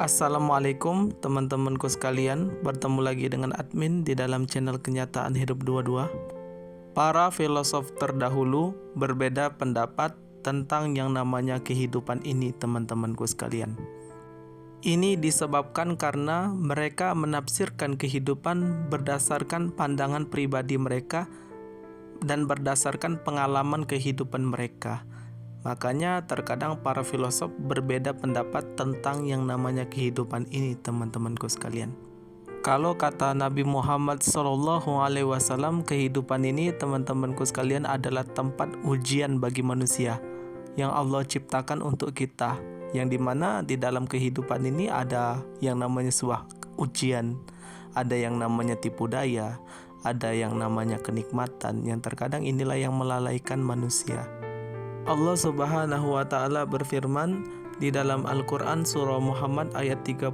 Assalamualaikum teman-temanku sekalian, bertemu lagi dengan admin di dalam channel Kenyataan Hidup 22. Para filosof terdahulu berbeda pendapat tentang yang namanya kehidupan ini, teman-temanku sekalian. Ini disebabkan karena mereka menafsirkan kehidupan berdasarkan pandangan pribadi mereka dan berdasarkan pengalaman kehidupan mereka. Makanya terkadang para filosof berbeda pendapat tentang yang namanya kehidupan ini, teman-temanku sekalian. Kalau kata Nabi Muhammad SAW, kehidupan ini, teman-temanku sekalian, adalah tempat ujian bagi manusia yang Allah ciptakan untuk kita, yang dimana di dalam kehidupan ini ada yang namanya sebuah ujian, ada yang namanya tipu daya, ada yang namanya kenikmatan, yang terkadang inilah yang melalaikan manusia. Allah Subhanahu wa Ta'ala berfirman di dalam Al-Quran surah Muhammad ayat 36,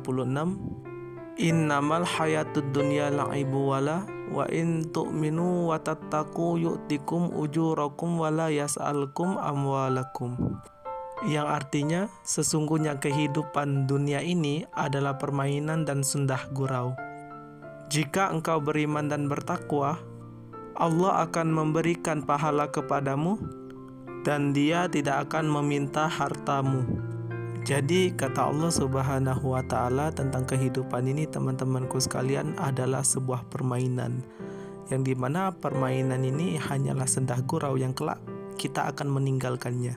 Innamal hayatud dunya la'ibu wala wa in tu'minu wa tattaqu yu'tikum ujurakum wa la yas'alkum amwalakum. Yang artinya, sesungguhnya kehidupan dunia ini adalah permainan dan sundah gurau. Jika engkau beriman dan bertakwa, Allah akan memberikan pahala kepadamu dan Dia tidak akan meminta hartamu. Jadi kata Allah Subhanahu wa Ta'ala tentang kehidupan ini, teman-temanku sekalian, adalah sebuah permainan, yang dimana permainan ini hanyalah sendah gurau yang kelak kita akan meninggalkannya.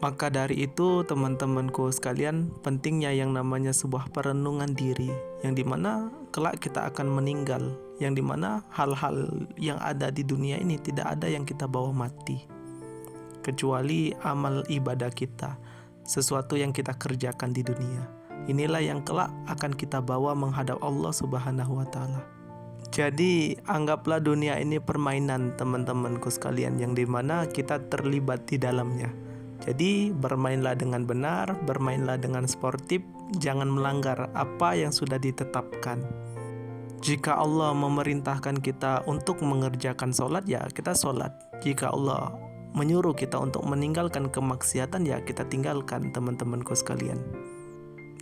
Maka dari itu, teman-temanku sekalian, pentingnya yang namanya sebuah perenungan diri, yang dimana kelak kita akan meninggal, yang dimana hal-hal yang ada di dunia ini tidak ada yang kita bawa mati, kecuali amal ibadah kita, sesuatu yang kita kerjakan di dunia. Inilah yang kelak akan kita bawa menghadap Allah Subhanahu wa Ta'ala. Jadi anggaplah dunia ini permainan, teman-temanku sekalian, yang dimana kita terlibat di dalamnya. Jadi bermainlah dengan benar, bermainlah dengan sportif, jangan melanggar apa yang sudah ditetapkan. Jika Allah memerintahkan kita untuk mengerjakan sholat, ya kita sholat. Jika Allah menyuruh kita untuk meninggalkan kemaksiatan, ya kita tinggalkan, teman-temanku sekalian.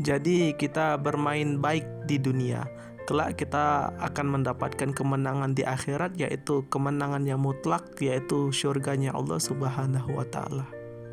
Jadi kita bermain baik di dunia, kelak kita akan mendapatkan kemenangan di akhirat, yaitu kemenangan yang mutlak, yaitu syurganya Allah Subhanahu wa Ta'ala.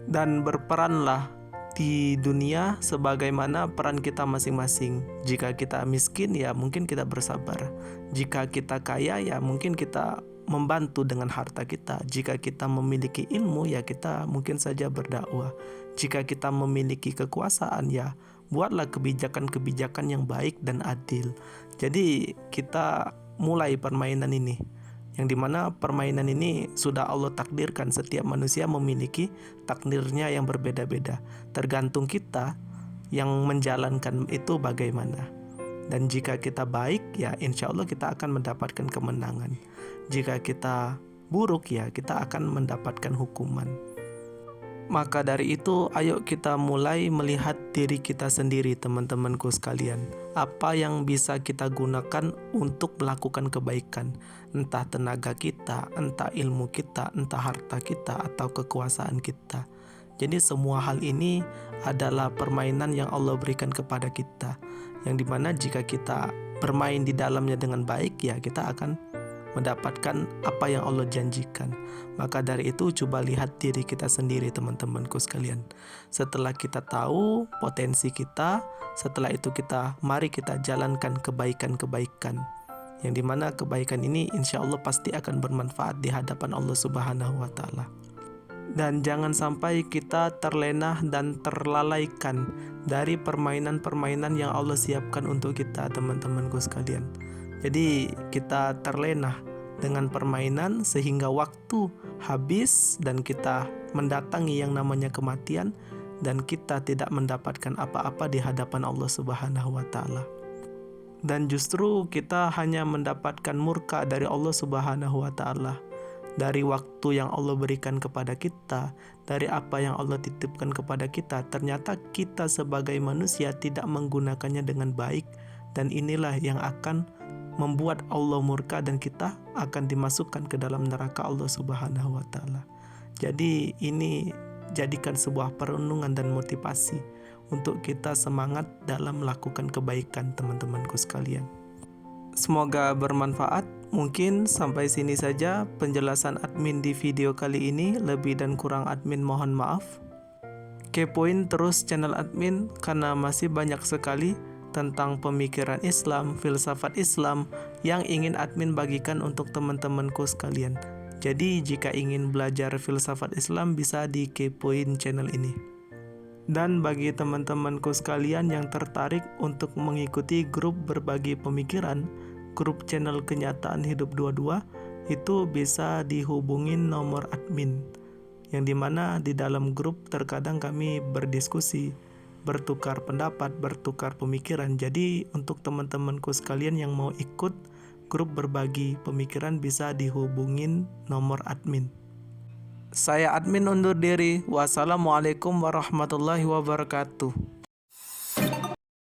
Dan berperanlah di dunia sebagaimana peran kita masing-masing. Jika kita miskin, ya mungkin kita bersabar. Jika kita kaya, ya mungkin kita membantu dengan harta kita. Jika kita memiliki ilmu, ya kita mungkin saja berdakwah. Jika kita memiliki kekuasaan, ya buatlah kebijakan-kebijakan yang baik dan adil. Jadi kita mulai permainan ini, yang dimana permainan ini sudah Allah takdirkan. Setiap manusia memiliki takdirnya yang berbeda-beda. Tergantung kita yang menjalankan itu bagaimana. Dan jika kita baik, ya insya Allah kita akan mendapatkan kemenangan. Jika kita buruk, ya kita akan mendapatkan hukuman. Maka dari itu, ayo kita mulai melihat diri kita sendiri, teman-temanku sekalian. Apa yang bisa kita gunakan untuk melakukan kebaikan, entah tenaga kita, entah ilmu kita, entah harta kita, atau kekuasaan kita. Jadi semua hal ini adalah permainan yang Allah berikan kepada kita, yang dimana jika kita bermain di dalamnya dengan baik, ya kita akan mendapatkan apa yang Allah janjikan. Maka dari itu coba lihat diri kita sendiri, teman-temanku sekalian. Setelah kita tahu potensi kita, setelah itu mari kita jalankan kebaikan-kebaikan, yang dimana kebaikan ini insya Allah pasti akan bermanfaat di hadapan Allah Subhanahu wa Ta'ala. Dan jangan sampai kita terlena dan terlalaikan dari permainan-permainan yang Allah siapkan untuk kita, teman-temanku sekalian. Jadi kita terlena dengan permainan sehingga waktu habis dan kita mendatangi yang namanya kematian, dan kita tidak mendapatkan apa-apa di hadapan Allah Subhanahu wa Ta'ala. Dan justru kita hanya mendapatkan murka dari Allah Subhanahu wa Ta'ala, dari waktu yang Allah berikan kepada kita, dari apa yang Allah titipkan kepada kita. Ternyata kita sebagai manusia tidak menggunakannya dengan baik, dan inilah yang akan membuat Allah murka dan kita akan dimasukkan ke dalam neraka Allah Subhanahu wa Ta'ala. Jadi ini jadikan sebuah perenungan dan motivasi untuk kita semangat dalam melakukan kebaikan, teman-temanku sekalian. Semoga bermanfaat. Mungkin sampai sini saja penjelasan admin di video kali ini. Lebih dan kurang admin mohon maaf. Kepoin terus channel admin karena masih banyak sekali tentang pemikiran Islam, filsafat Islam yang ingin admin bagikan untuk teman-temanku sekalian. Jadi jika ingin belajar filsafat Islam bisa dikepoin channel ini. Dan bagi teman-temanku sekalian yang tertarik untuk mengikuti grup berbagi pemikiran, grup channel Kenyataan Hidup 22, itu bisa dihubungin nomor admin, yang dimana di dalam grup terkadang kami berdiskusi, bertukar pendapat, bertukar pemikiran. Jadi untuk teman-temanku sekalian yang mau ikut grup berbagi pemikiran bisa dihubungin nomor admin. Saya admin undur diri. Wassalamualaikum warahmatullahi wabarakatuh.